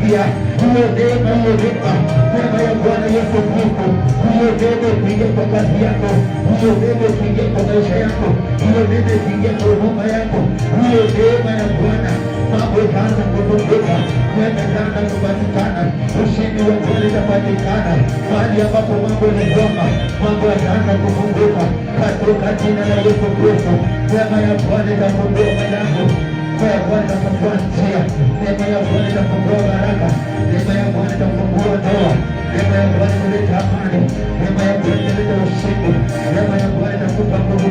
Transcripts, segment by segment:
kupatia hiyo neema, hiyo neema, neema ya Bwana Yesu Kristo, hiyo neema ikiingia kwa kazi yako, hiyo neema ikiingia kwa maisha yako, hiyo neema ikiingia kwa huduma yako, hiyo neema ya Bwana, mambo itaanza kufunguka, neema itaanza kupatikana, ushindi wa Bwana utapatikana mahali ambapo mambo yanakwama, mambo yataanza kufunguka katika jina la Yesu Kristo. Neema ya Bwana itafungua milango, neema ya Bwana itafungua njia, neema ya Bwana itafungua baraka, neema ya Bwana itafungua ndoa, neema ya Bwana italeta amani, neema ya Bwana italeta ushindi, neema ya Bwana itakupa nguvu,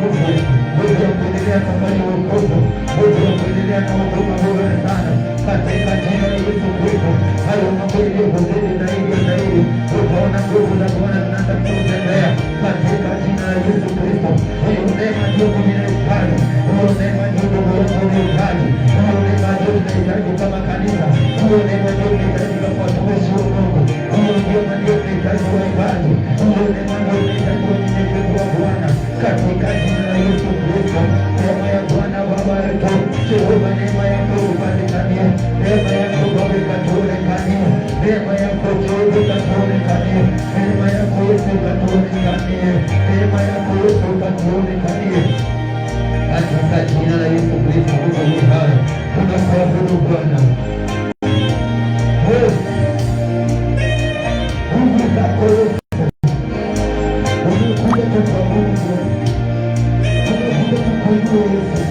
nguvu ya kuendelea safari ya wokovu, nguvu ya kuendelea na huduma bora sana katika jina la Yesu Kristo. Hayo mambo yaliyozidi zaidi ya zaidi, utaona nguvu za Bwana zinaanza kutembea katika jina la Yesu Kristo. Hiyo neema ndio tunahitaji, hiyo neema ndio tunahitaji, hiyo neema ndio tunahitaji kama kanisa, hiyo neema ndio tunahitaji kama watumishi wa Mungu, hiyo neema ndio tunahitaji kwa ibada, hiyo neema ndio tunahitaji kwa unyenyekevu wa Bwana katika jina la Yesu Kristo. Neema ya Bwana Baba yetu Jehova, neema yako upatikanie, neema yako Baba ikatuonekanie, neema yako Jehova ikatuonekanie, neema yako Yesu ikatuonekanie, neema yako Yesu ikatuonekanie katika jina la Yesu Kristo. Mungu hai, tunakuabudu Bwana. Mungu zako Yesu, umekuja kutuabudu, umekuja kukuinua Yesu.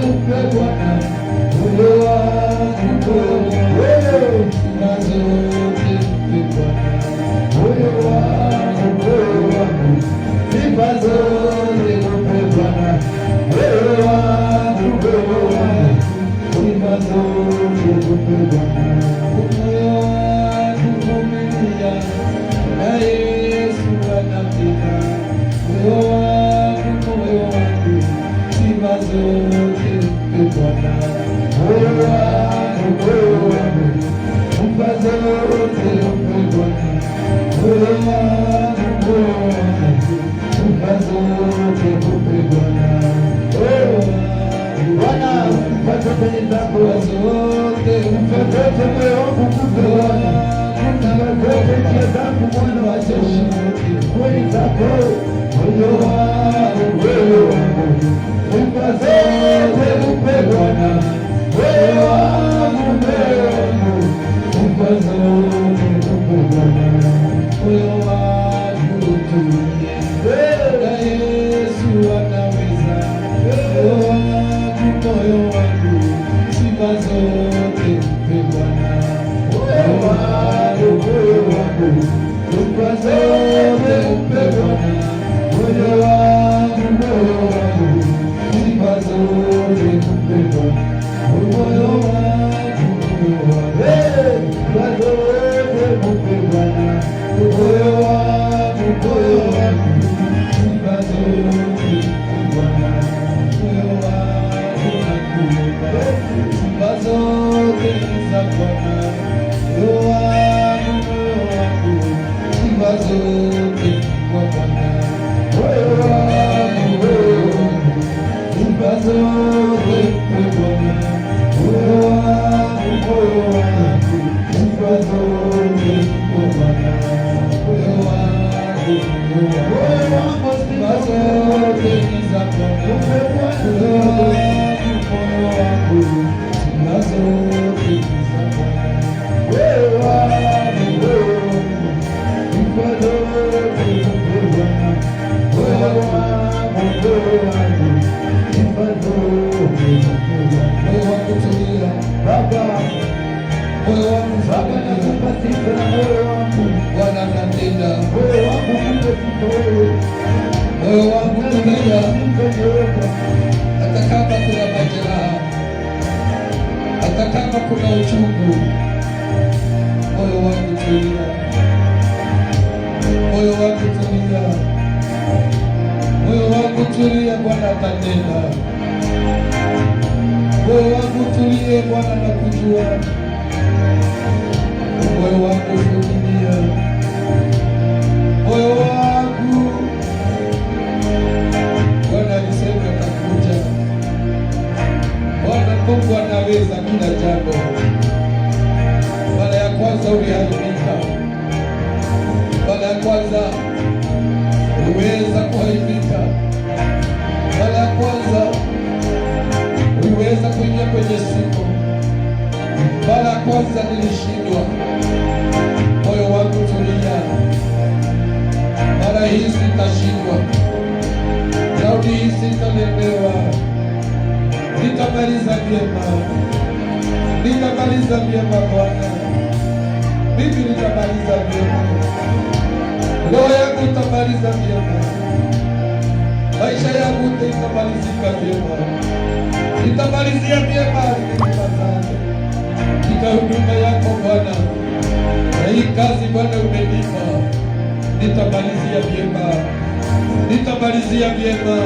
umpe Bwana moyo wangu, sifa zote umpe Bwana moyo wangu, sifa zote umpe Bwana moyo wangu, sifa zote umpe Bwana moyo wangu, vumilia na Yesu anapita moyo wangu, sifa zote umpe Bwana moyo wangu, sifa zote umpe Bwana moyo wangu, sifa zote umpe Bwana. Bwana, sifa zote ni zako zote, sifa zote moyo wangu umpe Bwana, sifa zote njia zangu Bwana wa jeshi, kweli zako moyo wangu, sifa zote umpe Bwana moyo wangu, sifa zote umpe Bwana moyo wangu, tulie na Yesu anaweza moyo wangu, sifa zote umpe Bwana moyo wangu, sifa zote umpe Bwana moyo wangu, sifa zote umpe Bwana moyo wangu, sifa zote umpe Bwana moyo wangu, sifa zote Bwana moyo wangu, sifa zote za Bwana moyo wangu, sifa zote kwa Bwana moyo wangu, sifa zote kwa Bwana moyo wangu, sifa zote kwa Bwana moyo wangu, sifa zote za Bwana moyo wangu, sifa zote za Bwana moyo wangu, sifa zote za Bwana moyo wangu, sifa zote za Bwana moyo wangu, tulia Baba, moyo wangu Baba, nakupa sifa na moyo wangu Bwana, natenda moyo wangu kumbe sifa wewe, moyo wangu tulia, hata kama kuna majeraha, hata kama kuna uchungu, moyo wangu tulia, moyo wangu tulia, moyo wangu tulia, Bwana atatenda. Moyo wangu tulie, Bwana nakujua, moyo wangu vumilia, moyo wangu Bwana alisema atakuja. Bwana Mungu anaweza kila jambo. Mara ya kwanza uliharibika, mara ya kwanza uliweza kuharibika, mara ya kwanza uliweza kuingia kwenye siku, mara ya kwanza nilishindwa. Moyo wangu tulia, mara hii sitashindwa, raundi hii sitalemewa, nitamaliza vyema, nitamaliza vyema Bwana, mimi nitamaliza vyema, roho yangu itamaliza vyema, maisha yangu itamalizika vyema, nitamalizia vyema katika huduma yako Bwana, na hii kazi Bwana umenipa, nitamalizia vyema, nitamalizia vyema,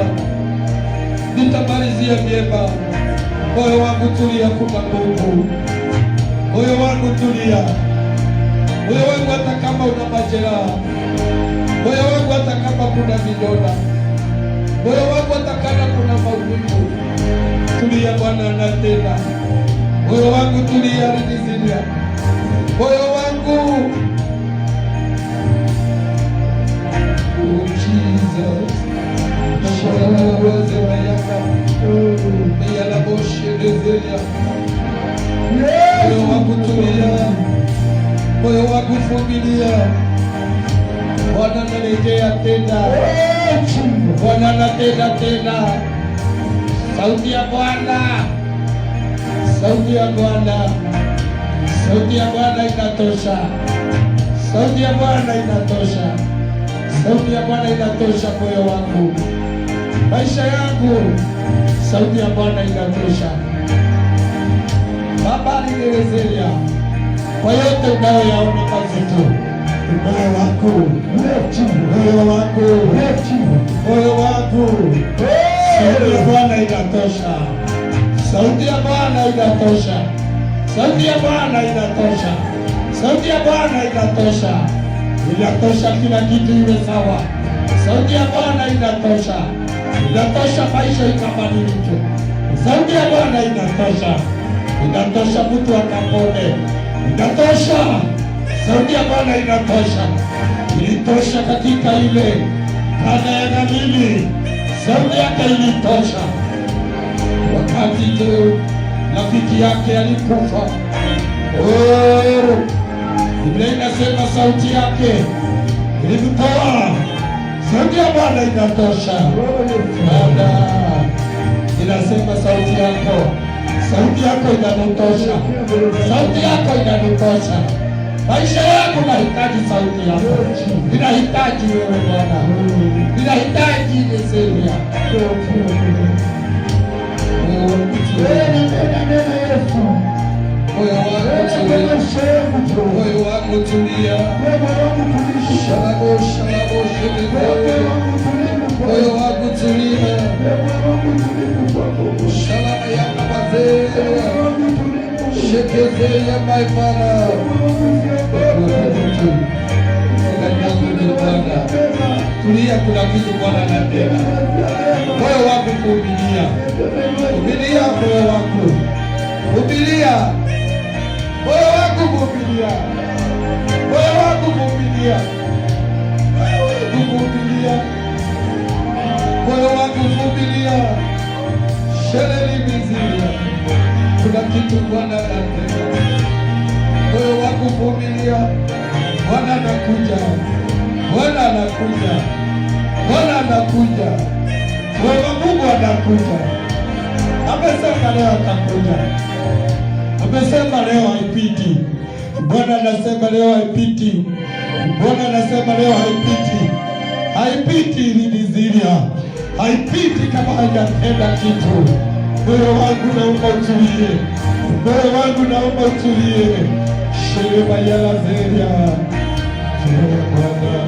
nitamalizia vyema. Moyo wangu tulia, kuna Mungu. Moyo wangu tulia, moyo wangu hata kama una majeraha, moyo wangu hata kama kuna vidonda, moyo wangu hata kama kuna maumivu, tulia, Bwana anatenda. Moyo wangu tulia, ridhilia moyo wangu. Oh Jesus, moyo wangu tulia, moyo wangu vumilia. Bwana analetea tena, Bwana anatenda tena. Sauti ya Bwana, sauti ya Bwana, sauti ya Bwana inatosha. Sauti ya Bwana inatosha. Sauti ya Bwana inatosha moyo wangu, maisha yangu. Sauti ya Bwana inatosha. Baba, nielezea kwa yote unayoyaona mazito. Moyo wangu, moyo wangu, moyo wangu. Sauti ya Bwana inatosha. Sauti ya Bwana inatosha. Sauti ya Bwana inatosha. Sauti ya Bwana inatosha. Inatosha kila kitu iwe sawa. Sauti ya Bwana inatosha. Inatosha maisha ikabadilike. Sauti ya Bwana inatosha. Inatosha mtu akapone. Inatosha. Sauti ya Bwana inatosha. Ilitosha katika ile Kana ya Galili. Sauti yake ilitosha. Wakati rafiki yake alikufa, Biblia inasema sauti yake ilimtoa. Sauti ya Bwana inatosha. Bwana inasema sauti yako inanitosha. Sauti yako inanitosha. Maisha yangu nahitaji sauti yako. Ninahitaji wewe Bwana. Ninahitaji Yesu. Moyo wangu tulia. Shalabo, shalabo, moyo wangu tulia. Shalaba ya mabaze. Shekeze ya maifara. Tulia, kuna kitu Bwana anatenda. Moyo wangu kuhubiria. Hubiria moyo wangu. Hubiria. Moyo wangu kuhubiria. Moyo wangu kuhubiria. Moyo wangu kuhubiria. Sheleli miziria. Kuna kitu Bwana anatenda. Moyo wangu kuhubiria. Bwana anakuja. Bwana anakuja. Bwana anakuja. Bwana Mungu anakuja. Amesema leo atakuja. Amesema leo haipiti. Bwana anasema leo haipiti. Bwana anasema leo haipiti. Haipiti liniziria. Haipiti kama hajatenda kitu. Moyo wangu naomba utulie. Moyo wangu naomba utulie. Shirema ya lazeria. Bwana.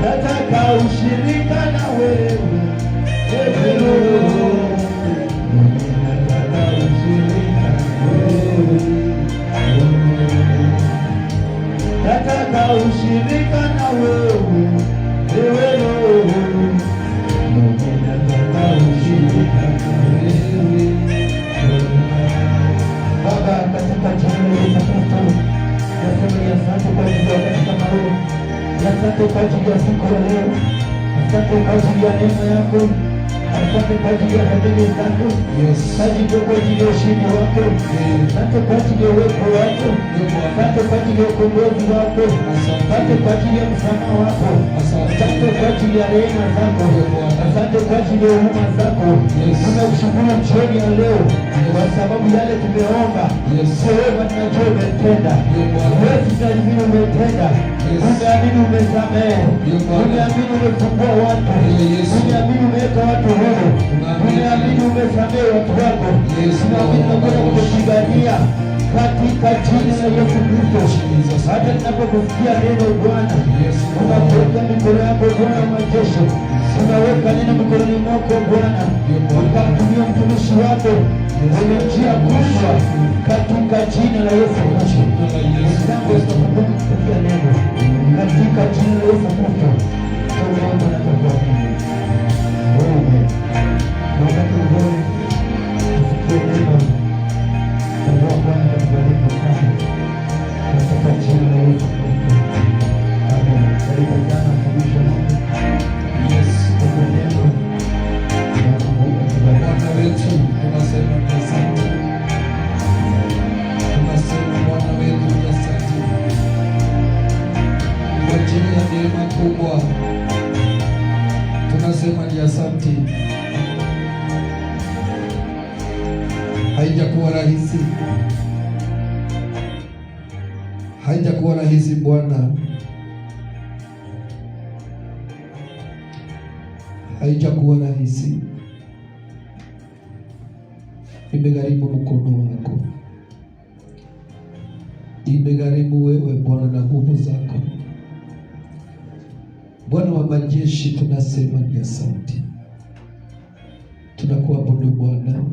Nataka ushirika na wewe. Nataka ushirika na wewe. Baba, katika jina la Yesu Kristo, nasema asante kwa ajili ya katika maroho. Asante kwa ajili ya siku ya leo. Asante kwa ajili ya neema yako. Asante kwa ajili ya fadhili zako. Asante kwa ajili ya ushindi wako. Asante kwa ajili ya uwepo wako. Asante kwa ajili ya ukombozi wako. Asante kwa ajili ya msamaha wako. Asante kwa ajili ya rehema zako. Asante kwa ajili ya huruma zako. Tunakushukuru jioni ya leo kwa sababu yale tumeomba. Wewe tunajua umetenda. Wewe tunajua umetenda. Umeamini umesamehe. Umeamini umefungua watu. Umeamini umeweka watu huru. Umeamini umesamehe watu wako. Tunaamini unakwenda kutupigania katika jina la Yesu Kristo. Hata tunapokusikia neno Bwana, tunaweka mikono yako Bwana wa majeshi. Tunaweka neno mikononi mwako Bwana. Ukamtumia mtumishi wako kwenye njia kubwa katika jina la Yesu Kristo. Tunakumbuka kusikia neno katika jina la Yesu Kristo. Tunaomba na kuamini. Amen. Wakati wote tusikie neno. Bwana atakubariki sana. Katika jina rahisi, haijakuwa rahisi Bwana, haijakuwa rahisi. Imegharimu mkono wako, imegharimu wewe Bwana na nguvu zako. Bwana wa majeshi, tunasema ni asante. Tunakuabudu Bwana,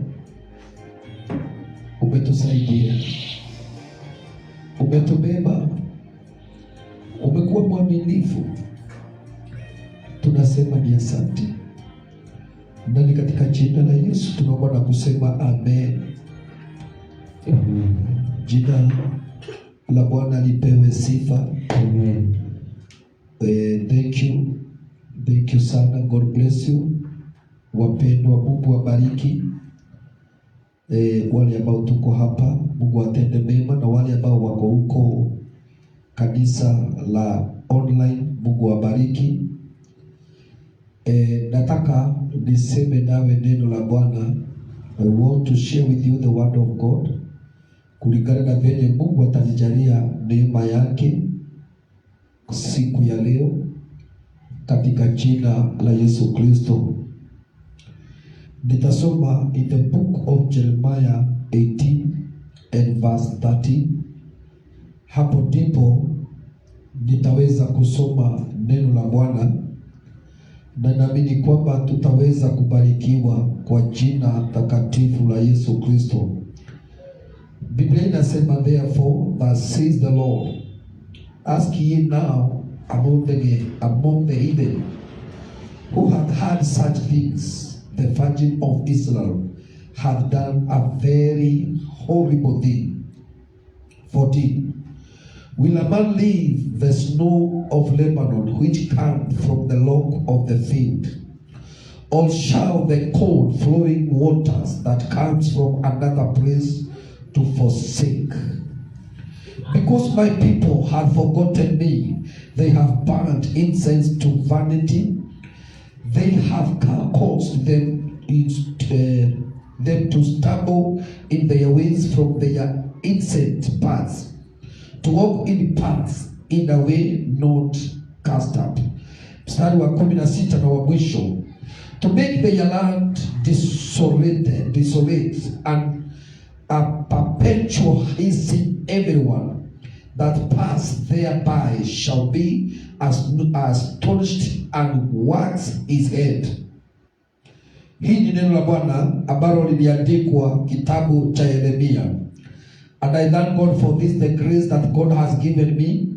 umetusaidia, umetubeba, umekuwa mwaminifu. Tunasema ni asante. Ndani katika jina la Yesu tunaomba na kusema amen. Jina la Bwana lipewe sifa. Amen. Thank you sana. God bless you. Wapendwa, Mungu wabariki. Wale ambao tuko hapa, Mungu atende mema, na wale ambao wako huko kanisa la online, Mungu wabariki. Nataka niseme nawe neno la Bwana. I want to share with you the word of God, kulingana na venye Mungu atanijalia neema yake siku ya leo, katika jina la Yesu Kristo. Nitasoma in the book of Jeremiah 18 and verse 30. Hapo ndipo nitaweza kusoma neno la Bwana, na naamini kwamba tutaweza kubarikiwa kwa jina takatifu la Yesu Kristo. Biblia inasema, therefore thus says the Lord, ask ye now among the heathen who hath heard such things. The Virgin of Israel hath done a very horrible thing. 14. Will a man leave the snow of Lebanon, which come from the lock of the field? Or shall the cold flowing waters that comes from another place to forsake? Because my people have forgotten me, they have burned incense to vanity. They have caused them to stumble in their ways from their innocent paths, to walk in paths in a way not cast up. Mstari wa 16 na wa mwisho, to make their land desolate and a perpetual hissing. Everyone that pass thereby shall be astonished and wax his head. Hii ni neno la Bwana ambalo liliandikwa kitabu cha Yeremia. And I thank God for this, the grace that God has given me.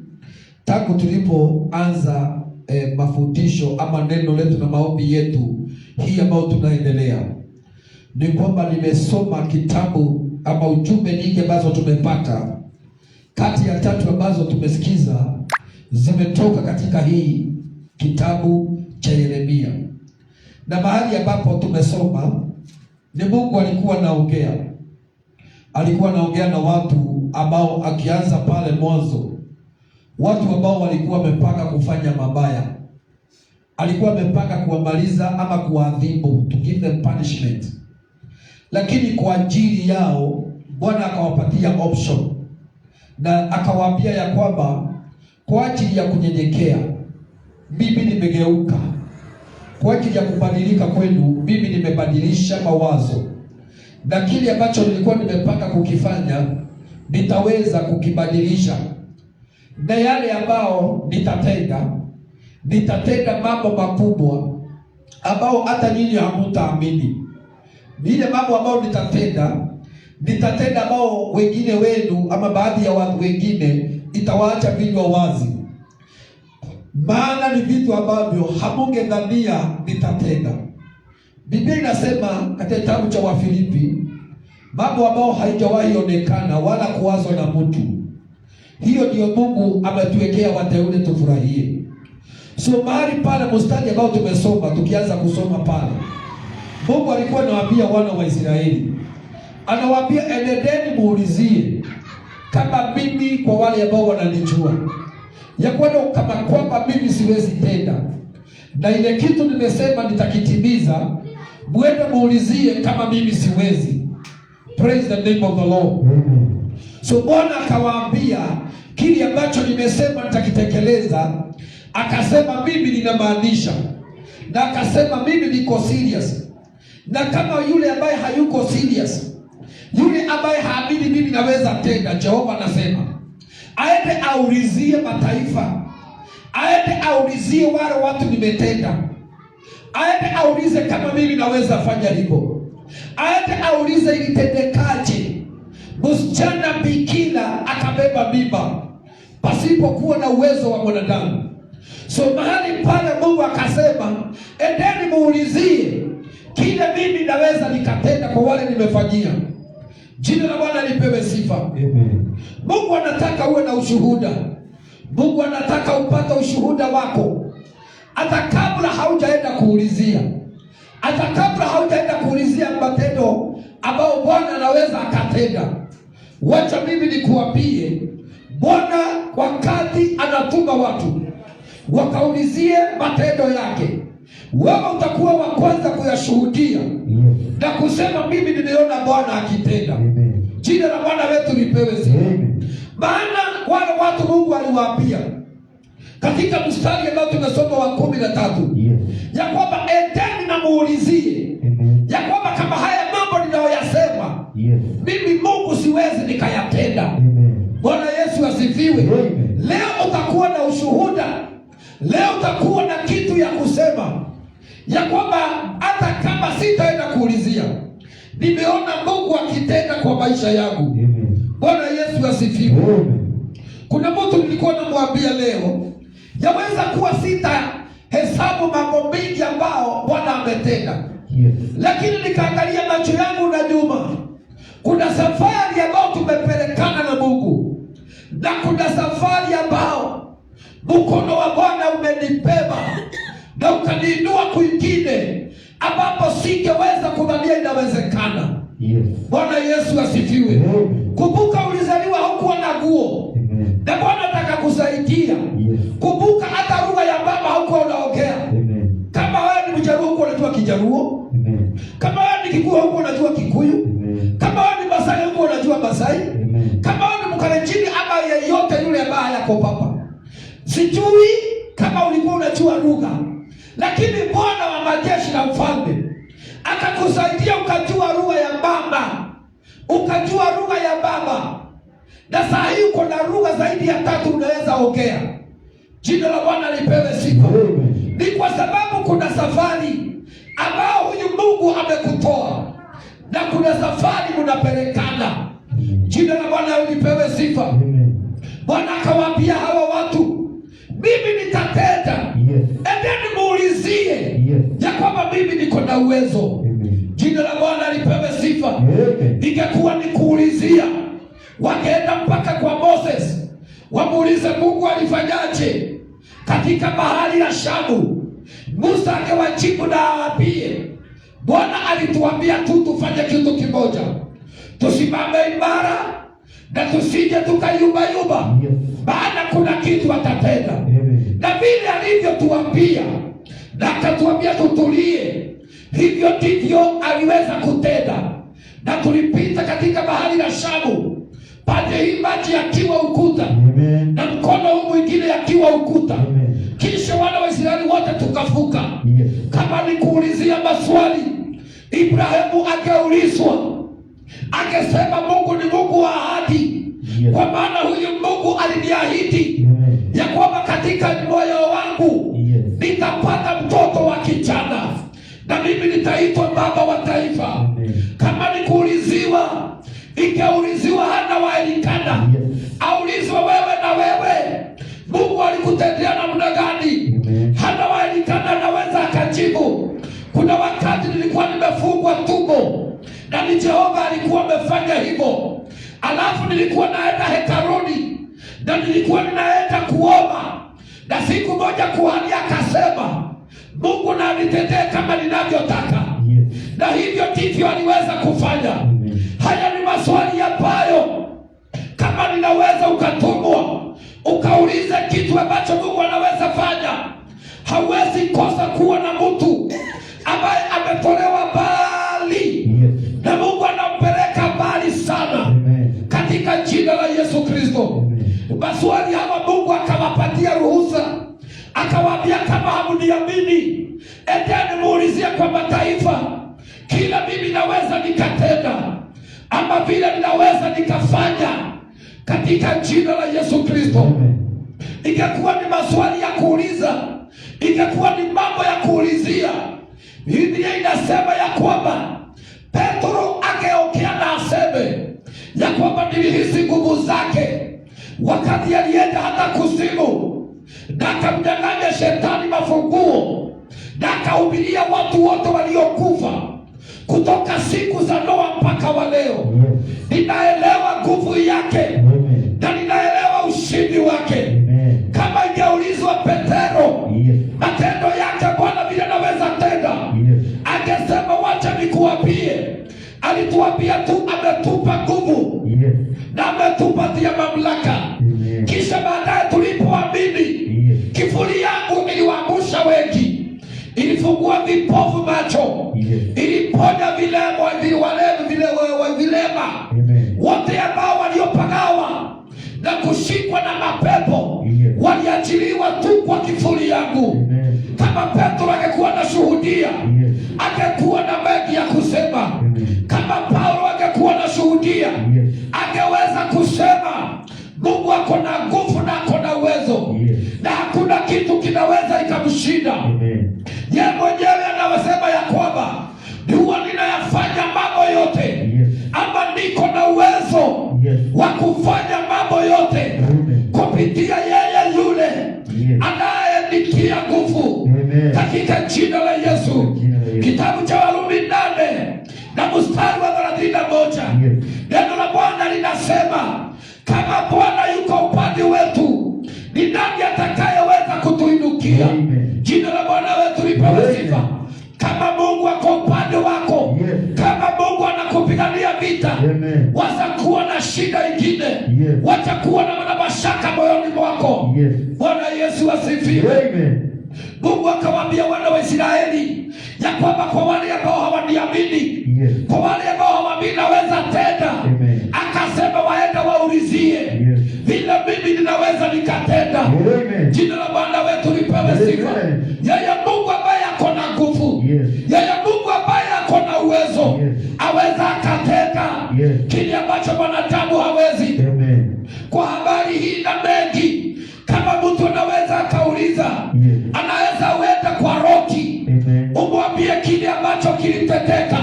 Tangu tulipoanza mafundisho ama neno letu na maombi yetu hii ambayo tunaendelea, ni kwamba nimesoma kitabu ama ujumbe nyingi ambazo tumepata. Kati ya 3 ambazo tumesikiza zimetoka katika hii kitabu cha Yeremia. Na mahali ambapo tumesoma ni Mungu alikuwa anaongea na watu ambao, akianza pale mwanzo, watu ambao walikuwa wamepanga kufanya mabaya. Alikuwa amepanga kuwamaliza ama kuadhibu, to give them punishment. Lakini kwa ajili yao Bwana akawapatia option, na akawaambia ya kwamba kwa ajili ya kunyenyekea mimi nimegeuka, kwa ajili ya kubadilika kwenu mimi nimebadilisha mawazo, na kile ambacho nilikuwa nimepanga kukifanya nitaweza kukibadilisha. Na yale ambao nitatenda mambo makubwa ambao hata nyinyi hamtaamini. Ile mambo ambao nitatenda ambao wengine wenu ama baadhi ya watu wengine itawaacha vinywa wazi. Maana ni vitu ambavyo hamungedhania nitatenda. Biblia inasema katika kitabu cha Wafilipi, mambo ambao haijawahi onekana wala kuwazwa na mtu. Hiyo ndio Mungu ametuwekea wateule tufurahie. So mahali pale mstari ambao tumesoma, tukianza kusoma pale, Mungu alikuwa anawaambia wana wa Israeli, anawaambia enendeni muulizie kama mimi, kwa wale ambao wananijua ya kama kwamba mimi siwezi tenda, na ile kitu nimesema nitakitimiza, mwende muulizie kama mimi siwezi. Praise the name of the Lord. Amen. So Bwana akawaambia kile ambacho nimesema nitakitekeleza. Akasema mimi ninamaanisha, na akasema mimi niko serious. Na kama yule ambaye hayuko serious, yule ambaye haamini mimi naweza tenda, Jehova anasema aende aulizie mataifa, aende aulizie wale watu nimetenda, aende aulize kama mimi naweza fanya hivyo, aende aulize ilitendekaje msichana bikira akabeba mimba pasipokuwa na uwezo wa mwanadamu. So mahali pale Mungu akasema endeni muulizie kile mimi naweza nikatenda kwa wale nimefanyia. Jina la Bwana lipewe sifa. Amen. Mungu anataka uwe na ushuhuda. Mungu anataka upate ushuhuda wako hata kabla haujaenda kuulizia, hata kabla haujaenda kuulizia matendo ambao Bwana anaweza akatenda. Wacha mimi nikuambie, Bwana wakati anatuma watu wakaulizie matendo yake, wewe utakuwa wa kwanza kuyashuhudia na kusema mimi nimeona Bwana akitenda. Amen. Jina la Bwana wetu lipewe sifa. Maana wale watu Mungu aliwaambia katika mstari ambao tumesoma wa 13 ya kwamba endeni na muulizie ya kwamba kama haya mambo ninayoyasema mimi Mungu siwezi nikayatenda. Bwana Yesu asifiwe. Leo utakuwa na ushuhuda, leo utakuwa na kitu ya kusema ya kwamba hata kama sitaenda kuulizia, nimeona Mungu akitenda kwa maisha yangu. Bwana Yesu asifiwe. Kuna mtu nilikuwa namwambia leo, yaweza kuwa hesabu mambo mengi ambao Bwana ametenda, lakini nikaangalia macho yangu na nyuma, kuna safari ambao tumepelekana na Mungu, na kuna safari ambao mkono wa Bwana umenibeba na ukaniinua kwingine ambapo singeweza kudhania inawezekana. Bwana Yesu asifiwe. Kumbuka ulizaliwa hukuwa na nguo, na Bwana anataka kusaidia. Kumbuka hata lugha ya baba hukuwa unaongea. Kama wewe ni Mjaluo hukuwa unajua Kijaluo. Kama wewe ni Kikuyu hukuwa unajua Kikuyu. Kama wewe ni Masai hukuwa unajua Masai. Kama wewe ni Mkalenjin ama yeyote yule ambaye yako papa, sijui kama ulikuwa unajua lugha, lakini Bwana wa majeshi na mfalme akakusaidia ukajua lugha ya baba, ukajua lugha ya baba, na saa hii uko na lugha zaidi ya 3 unaweza ongea. Jina la Bwana lipewe sifa. Ni kwa sababu kuna safari ambao huyu Mungu amekutoa, na kuna safari mnapelekana. Jina la Bwana lipewe sifa. Bwana akawaambia hawa watu, mimi nitatenda. Endeni muulizie ya kwamba mimi niko na uwezo. Jina la Bwana lipewe sifa. Ningekuwa nikuulizia, wangeenda mpaka kwa Moses wamuulize Mungu alifanyaje katika bahari ya Shamu. Musa angewajibu na awaambie, Bwana alituambia tu tufanye kitu kimoja, tusimame imara na tusije tukayumbayumba, maana kuna kitu atatenda. Na vile alivyotuambia na akatuambia tutulie, hivyo ndivyo aliweza kutenda. Na tulipita katika bahari ya Shamu, pande hii maji yakiwa ukuta, na mkono huu mwingine yakiwa ukuta. Kisha wana wa Israeli wote tukavuka. Kama nikuulizia maswali, Ibrahimu angeulizwa, angesema Mungu ni Mungu wa ahadi. Kwa maana huyu Mungu aliniahidi ya kwamba katika moyo wangu nitapata mtoto wa kijana, na mimi nitaitwa baba wa taifa. Kama nikuuliziwa, ingeuliziwa Hana wa Elikana, aulizwa wewe na wewe, Mungu alikutendea namna gani? Hana wa Elikana anaweza akajibu, kuna wakati nilikuwa nimefungwa tumbo na ni Jehova alikuwa amefanya hivyo. Alafu nilikuwa naenda hekaluni na nilikuwa ninaenda kuomba, na siku moja kuhani akasema Mungu na anitetee kama ninavyotaka. Na hivyo ndivyo aliweza kufanya. Haya ni maswali ambayo kama ninaweza ukatumwa ukaulize kitu ambacho Mungu anaweza fanya, hauwezi kosa kuwa na mtu ambaye ametolewa mbali na Mungu anampeleka mbali. Kristo. Maswali hawa Mungu akawapatia ruhusa, akawaambia kama hamniamini, endeni muulizie kwa mataifa kila mimi naweza nikatenda ama vile ninaweza nikafanya katika jina la Yesu Kristo. Ingekuwa ni maswali ya kuuliza, ingekuwa ni mambo ya kuulizia, Biblia inasema ya kwamba Petro angeongea na aseme ya kwamba nilihisi nguvu zake wakati alienda hata kuzimu na akamdanganya shetani mafunguo na akahubiria watu wote waliokufa kutoka siku za Noa mpaka wa leo. Ninaelewa nguvu yake na ninaelewa ushindi wake. Kama ingeulizwa Petero matendo yake Bwana vile anaweza tenda, angesema wacha nikuambie, alituambia tu ametupa nguvu na ametupatia mamlaka. Kisha baadaye tulipoamini, kivuli yangu iliwaangusha wengi, ilifungua vipofu macho, iliponya vilema wote ambao waliopagawa na kushikwa na mapepo waliachiliwa tu kwa kivuli yangu. Kama Petro angekuwa na shuhudia, angekuwa na mengi ya kusema. Kama Paulo angekuwa na shuhudia, angeweza kusema Mungu ako na nguvu na ako na uwezo, na hakuna kitu kinaweza ikamshinda. Yeye mwenyewe anasema ya kwamba huwa ninayafanya mambo yote, ama niko na uwezo wa kufanya mambo yote kupitia yeye yule anayenitia nguvu, katika jina la Yesu. Kitabu cha Warumi 8 na mstari wa 31, neno la Bwana linasema kama Bwana yuko upande wetu, ni nani atakayeweza kutuinukia? Jina la Bwana wetu lipewe sifa. Kama Mungu ako upande wako, kama Mungu anakupigania vita, watakuwa na shida ingine, watakuwa na mashaka moyoni mwako. Bwana Yesu asifiwe. Mungu akawaambia wana wa Israeli ya kwamba kwa wale ambao hawaniamini, kwa wale ambao hawaamini naweza tenda, akasema waenda waulizie vile mimi ninaweza nikatenda. Jina la Bwana wetu lipewe sifa. Yeye Mungu ambaye ako na nguvu, yeye Mungu ambaye ako na uwezo, aweza akatenda kile ambacho mwanadamu hawezi. Kwa habari hii na mengi, kama mtu anaweza akauliza, anaweza uenda kwa Roki umwambie kile ambacho kilitendeka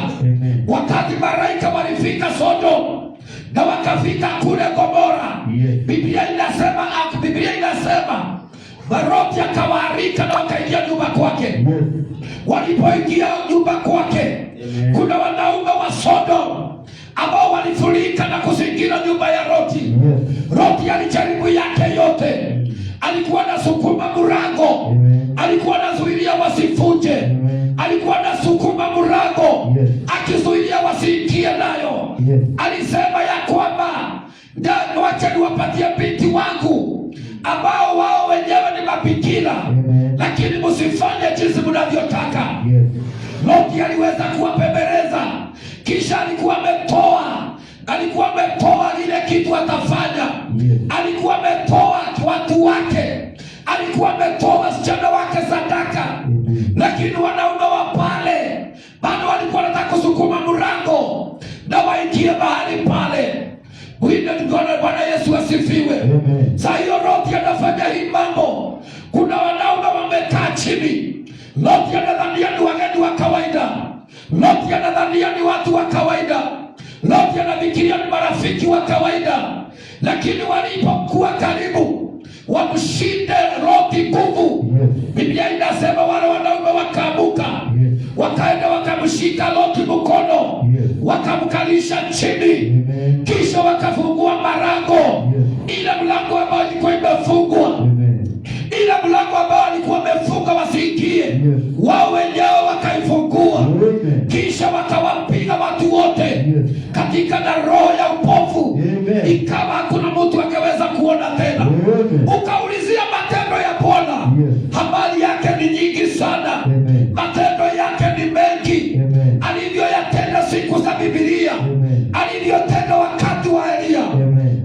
wakati malaika walifika Sodom na wakafika kule Gomora. Biblia inasema Roki akawaarika na wakaingia nyumba kwake. Walipoingia nyumba kwake, kuna wanaume wa Sodom ambao walifurika na kuzingira nyumba ya Roki. Roki alijaribu yake yote, alikuwa anasukuma mlango, alikuwa anazuilia wasifuje, alikuwa anasukuma mlango akizuilia wasiingie nayo. Alisema ya kwamba wacha niwapatie binti wangu ambao wao wenyewe ni mabikira, lakini msifanye jinsi mnavyotaka. Loti aliweza kuwapembeleza, kisha alikuwa ametoa lile kitu atafanya. Alikuwa ametoa watu wake, alikuwa ametoa wasichana wake sadaka, lakini wanaume wa pale bado walikuwa wanataka kusukuma mlango na waingie mahali pale. Bwana Yesu asifiwe. Saa hiyo Loti anafanya hii mambo, kuna wanaume wamekaa chini. Loti anadhania ni wageni wa kawaida, Loti anadhania ni watu wa kawaida, Loti anafikiria ni marafiki wa kawaida, lakini walipokuwa karibu wamshinde Loti nguvu, Biblia inasema wale wanaume wakaamuka, wakaenda wakamshika Loti mkono, wakamkalisha chini, kisha wakafungua malango. Ile mlango ambao ilikuwa imefungwa, ile mlango ambao alikuwa amefunga wasiingie, wao wenyewe wakaifungua, kisha wakawapiga watu wote katika na roho ya upofu, ikawa hakuna mtu angeweza kuona tena. Ukaulizia matendo ya Bwana, habari yake ni nyingi sana, matendo yake ni mengi. Alivyoyatenda siku za Biblia, alivyotenda wakati wa Elia,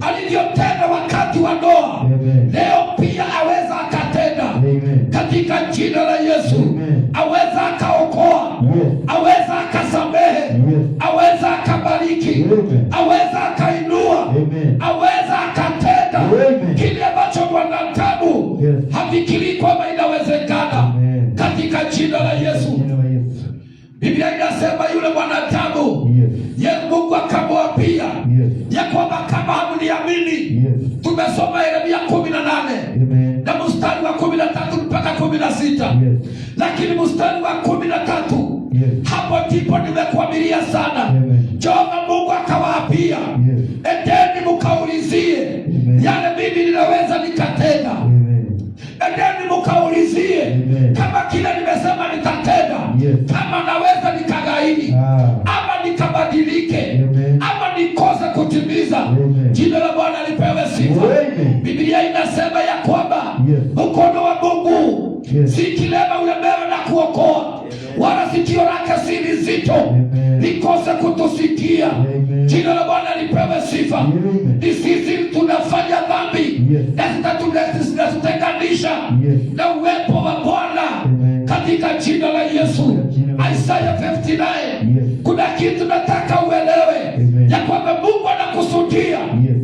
alivyotenda wakati wa ndoa. Amen. Leo pia aweza akatenda. Amen. Katika jina la Yesu. Amen. Aweza akaokoa. Yes. Aweza akasamehe. Yes. Aweza akabariki. Amen. Aweza akainua. Amen. Aweza akatenda. Amen. Kile ambacho mwanadamu Yes. hafikiri kwamba inawezekana. Amen. Katika jina la Yesu. Jina la Yesu. Biblia inasema yule mwanadamu, Yes. Mungu akamwambia Yes. ya kwamba kama hamniamini. Yes. Tumesoma Yeremia 18 Amen. na mstari wa 13 mpaka 16. Yes. Lakini mstari wa 13, Yes. hapo ndipo nimekuamilia sana. Amen. Jehova Mungu akawaambia, Yes. endeni mkaulizie Amen. yale mimi ninaweza nikatenda. Amen. Endeni mkaulizie Amen. kama kile nimesema nitatenda. Yes. Kama naweza nikagairi, ama nikabadilike, Amen. ama nikose kutimiza. Amen. Jina la Bwana lipewe sifa. Amen. Biblia inasema ya kwamba Yes. mkono wa Mungu Yes. si kilema ulemewe na kuokoa, wala sikio lake si lizito Amen. likose kutusikia. Amen. Jina la Bwana lipewe sifa. Amen. Ni sisi tunafanya dhambi Yes. na zitatutenganisha Yes. na uwepo wa Bwana. Amen. Katika jina la Yesu. Jina la Yesu. Isaya 59. Yes. Kuna kitu nataka uelewe. Amen. Ya kwamba Mungu anakusudia Yes.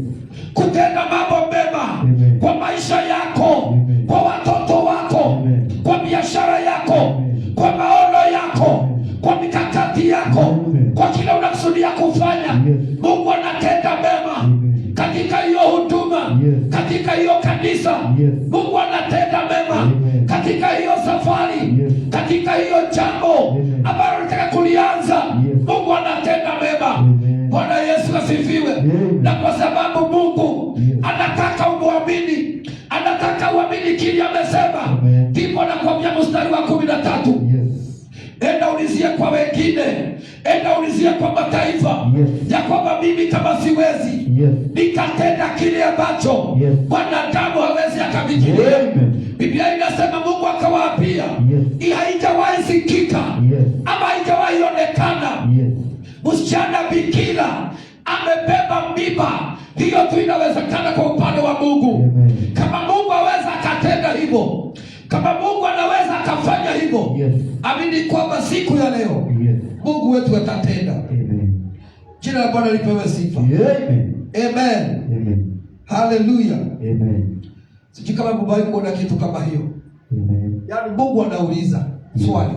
kutenda mambo mema. Amen. Kwa maisha yako. Amen. Kwa watoto wako. Amen. Kwa biashara yako. Amen. Kwa maono yako. Amen. Kwa mikakati yako. Amen. Kwa kile unakusudia kufanya. Yes. Mungu anatenda mema. Amen. Katika hiyo huduma. Yes. Katika hiyo kanisa. Yes. Mungu anatenda mema. Amen. Katika hiyo safari. Yes. Katika hiyo jambo Amen. ambalo unataka kulianza. Yes. Mungu anatenda mema. Amen. Bwana Yesu asifiwe. Amen. Na kwa sababu Mungu Yes. anataka umwamini, anataka uamini kile amesema. Amen. Ndipo nakwambia mstari wa 13. Yes. Enda ulizie kwa wengine, enda ulizie kwa mataifa. Yes. Ya kwamba mimi kama siwezi Yes. nikatenda kile ambacho Yes. mwanadamu hawezi akafikiria. Amen. Biblia inasema Mungu akawaambia, Yes. haijawahi sikika Yes. ama haijawahi onekana Yes. msichana bikira amebeba mimba. Hiyo tu inawezekana kwa upande wa Mungu. Amen. Kama Mungu aweza akatenda hivyo, kama Mungu anaweza akafanya hivyo, Yes. amini kwamba siku ya leo Yes. Mungu wetu atatenda. Amen. Jina la Bwana lipewe sifa. Amen. Amen. Amen. Haleluya. Amen. Sijui kama mbaye kuona kitu kama hiyo. Amen. Yaani Mungu anauliza swali.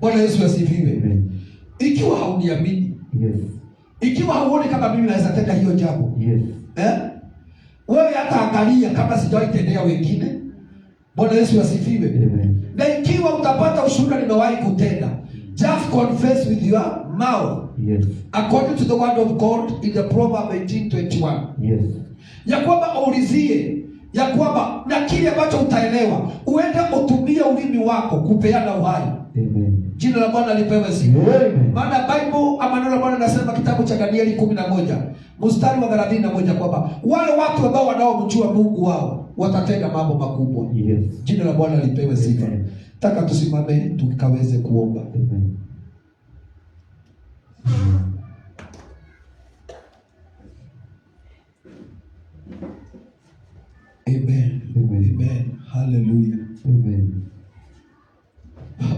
Bwana Yesu asifiwe. Amen. Ikiwa hauniamini, Yes. ikiwa hauoni kama mimi naweza tenda hiyo jambo, Yes. wewe hata angalia kama sijawahi tendea wengine. Bwana Yesu asifiwe. Amen. Na ikiwa utapata ushuhuda nimewahi kutenda, just confess with your mouth. Yes. According to the word of God in the Proverbs 18:21. Yes. Ya kwamba uulizie, ya kwamba na kile ambacho utaelewa, uende utumie ulimi wako kupeana uhai. Amen. Jina la Bwana lipewe sifa. Amen. Maana Bible ama neno la Bwana nasema kitabu cha Danieli 11 mstari wa 31 kwamba wale watu ambao wanaomjua Mungu wao watatenda mambo makubwa. Yes. Jina la Bwana lipewe sifa. Amen. Taka tusimame tukaweze kuomba. Amen. Amen. Amen. Amen. Hallelujah. Amen.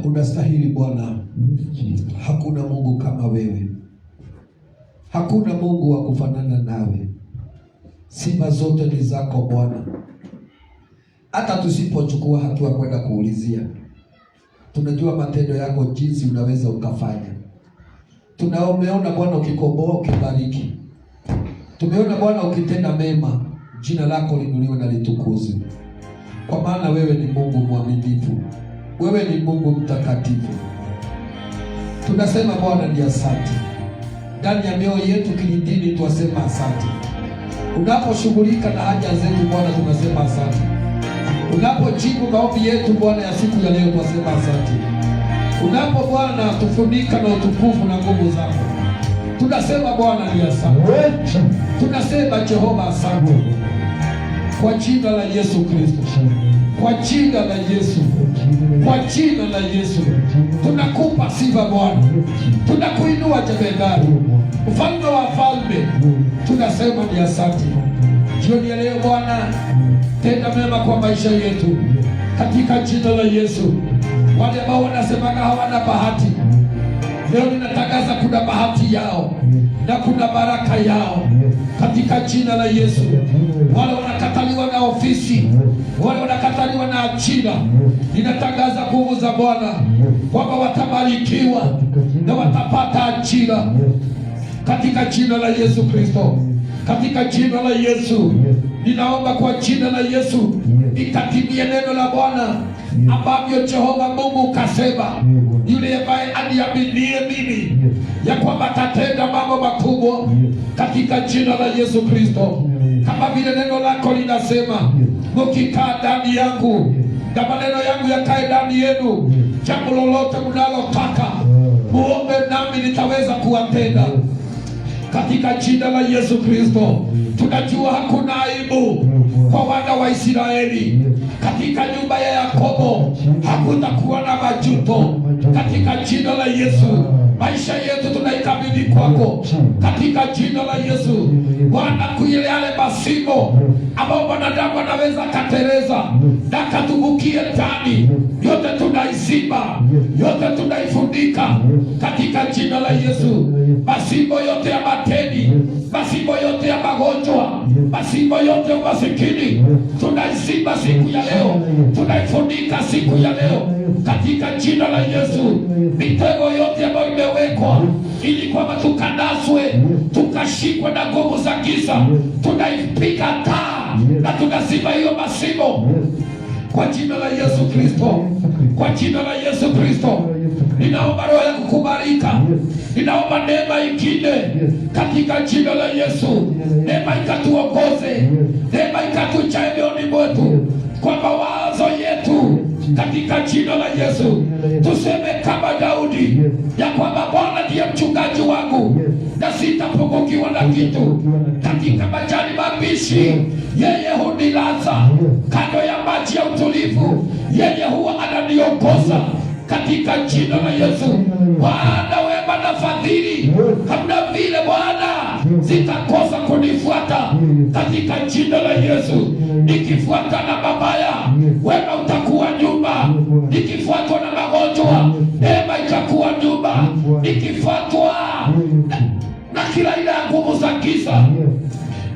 Unastahili Bwana. Hakuna Mungu kama wewe. Hakuna Mungu wa kufanana nawe. Sifa zote ni zako Bwana. Hata tusipochukua hatua kwenda kuulizia, tunajua matendo yako jinsi unaweza ukafanya. Tumeona Bwana ukikomboa, ukibariki. Tumeona Bwana ukitenda mema. Jina lako linuliwe na litukuzwe. Kwa maana wewe ni Mungu mwaminifu. Wewe ni Mungu mtakatifu. Tunasema Bwana ni asante. Ndani ya mioyo yetu kilindini twasema asante. Unaposhughulika na haja zetu Bwana tunasema asante. Unapojibu maombi yetu Bwana ya siku ya leo twasema asante. Unapo Bwana tufunika na utukufu na nguvu zako, tunasema Bwana ni asante. Tunasema Jehova asante. Kwa jina la Yesu Kristo. Kwa jina la Yesu. Kwa jina la Yesu. Tunakupa sifa Bwana. Tunakuinua jemedari. Mfalme wa falme. Tunasema ni asante. Jioni ya leo Bwana, tenda mema kwa maisha yetu katika jina la Yesu. Wale ambao wanasemaga hawana bahati, leo ninatangaza kuna bahati yao na kuna baraka yao katika jina la Yesu. Wale wanakataliwa na ofisi, wale wanakataliwa na ajira, ninatangaza nguvu za Bwana kwamba watabarikiwa na watapata ajira katika jina la Yesu Kristo. Katika jina la Yesu ninaomba kwa jina la Yesu ikatimie neno la Bwana ambavyo Jehova Mungu kasema, yule ambaye aniaminie mimi ya kwamba atatenda mambo makubwa katika jina la Yesu Kristo. Kama vile neno lako linasema, mkikaa ndani yangu na maneno yangu yakae ndani yenu, jambo lolote mnalotaka muombe nami nitaweza kuwatenda katika jina la Yesu Kristo. Tunajua hakuna aibu kwa wana wa Israeli. Katika nyumba ya Yakobo hakutakuwa na majuto katika jina la Yesu. Maisha yetu tunaikabidhi kwako katika jina la Yesu. Bwana, kuile yale masimo ambao wanadamu anaweza katereza na katumbukie ndani, yote tunaizima, yote tunaifundika katika jina la Yesu. Masimo yote ya mateni, masimo yote ya magonjwa, masimo yote ya umasikini tunaizima siku ya leo, tunaifundika siku ya leo katika jina la Yesu. Mitego yote ambayo imewekwa ili kwamba tukanaswe, tukashikwe na nguvu za giza, tunaipiga taa na tunazima hiyo masimo kwa jina la Yesu Kristo. Kwa jina la Yesu Kristo ninaomba roho ya kukubalika, ninaomba neema ingine katika jina la Yesu. Neema ikatuongoze, neema ikatujae mioyoni mwetu kwa mawazo yetu katika jina la Yesu. Tuseme kama Daudi ya kwamba Bwana ndiye mchungaji wangu na sitapungukiwa na kitu. Katika majani mabichi yeye hunilaza, kando ya maji ya utulivu yeye huwa ananiongoza katika jina la Yesu. Bwana, wema na fadhili hamna vile Bwana zitakosa kunifuata katika jina la Yesu. Nikifuata na mabaya, wema utakuwa nyuma. Nikifuatwa na magonjwa, neema itakuwa nyuma. Nikifuatwa na kila aina ya nguvu za giza,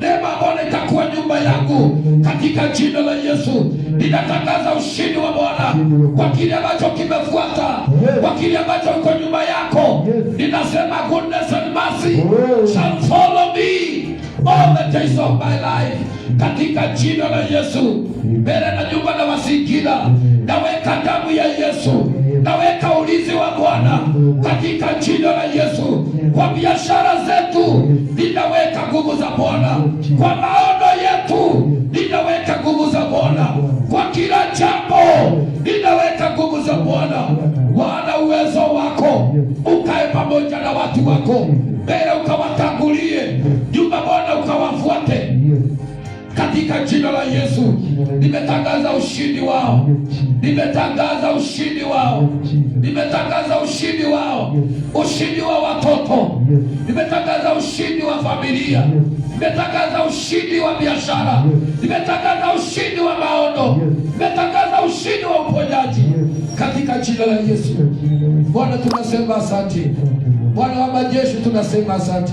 neema Bwana itakuwa nyumba yangu katika jina la Yesu. Ninatangaza ushindi wa Bwana kwa kile ambacho kimefuata, kwa kile ambacho iko nyuma yako. Ninasema goodness and mercy shall follow me all the days of my life katika jina la Yesu. Mbele na nyumba na mazingira naweka damu ya Yesu, naweka ulinzi wa Bwana katika jina la Yesu. Kwa biashara zetu ninaweka nguvu za Bwana, kwa maono yetu ninaweka nguvu za Bwana, kwa kila jambo ninaweka nguvu za Bwana. Bwana, uwezo wako ukae pamoja na watu wako, mbele ukawatangulie, nyuma Bwana ukawafuate katika jina la Yesu. Nimetangaza ushindi wao, nimetangaza ushindi wao, nimetangaza ushindi wao, ushindi wa watoto, nimetangaza ushindi wa familia, nimetangaza ushindi wa biashara, nimetangaza ushindi wa maono, nimetangaza ushindi wa uponyaji katika jina la Yesu. Bwana, tunasema asante. Bwana wa majeshi, tunasema asante.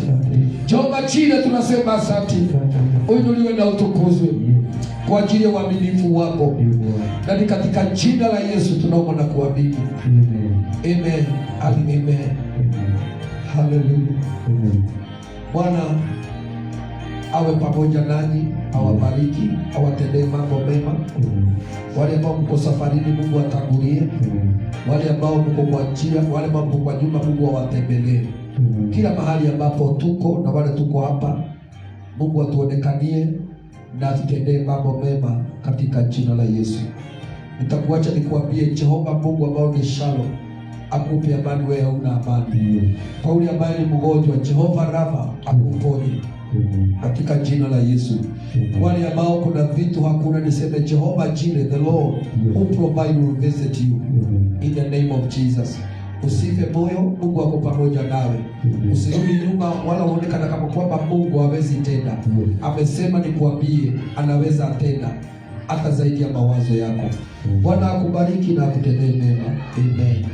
Jehova Jire, tunasema asante. Uinuliwe na utukuzwe kwa ajili ya uaminifu wako, na ni katika jina la Yesu tunaomba na kuamini. Amen. Amen. Hallelujah. Bwana awe pamoja nanyi, awabariki, awatendee mambo mema. Wale ambao mko safarini, Mungu atangulie. Wale ambao mko kwa njia, wale ambao mko kwa nyumba, Mungu awatembelee kila mahali ambapo tuko, na wale tuko hapa, Mungu atuonekanie na atutendee mambo mema katika jina la Yesu. Nitakuacha nikuambie, Jehova Mungu ambao ni Shalom akupe amani wewe hauna amani. Kwa yule ambaye ni mgonjwa, Jehova Rafa akuponye katika jina la Yesu. Wale ambao kuna vitu hakuna, niseme Jehova Jire, the Lord who provide will visit you in the name of Jesus. Usife moyo, Mungu ako pamoja nawe. Usirudi nyuma wala uonekana kama kwamba Mungu hawezi tenda. Amesema nikuambie, anaweza tenda hata zaidi ya mawazo yako. Bwana akubariki na akutendee mema. Amen.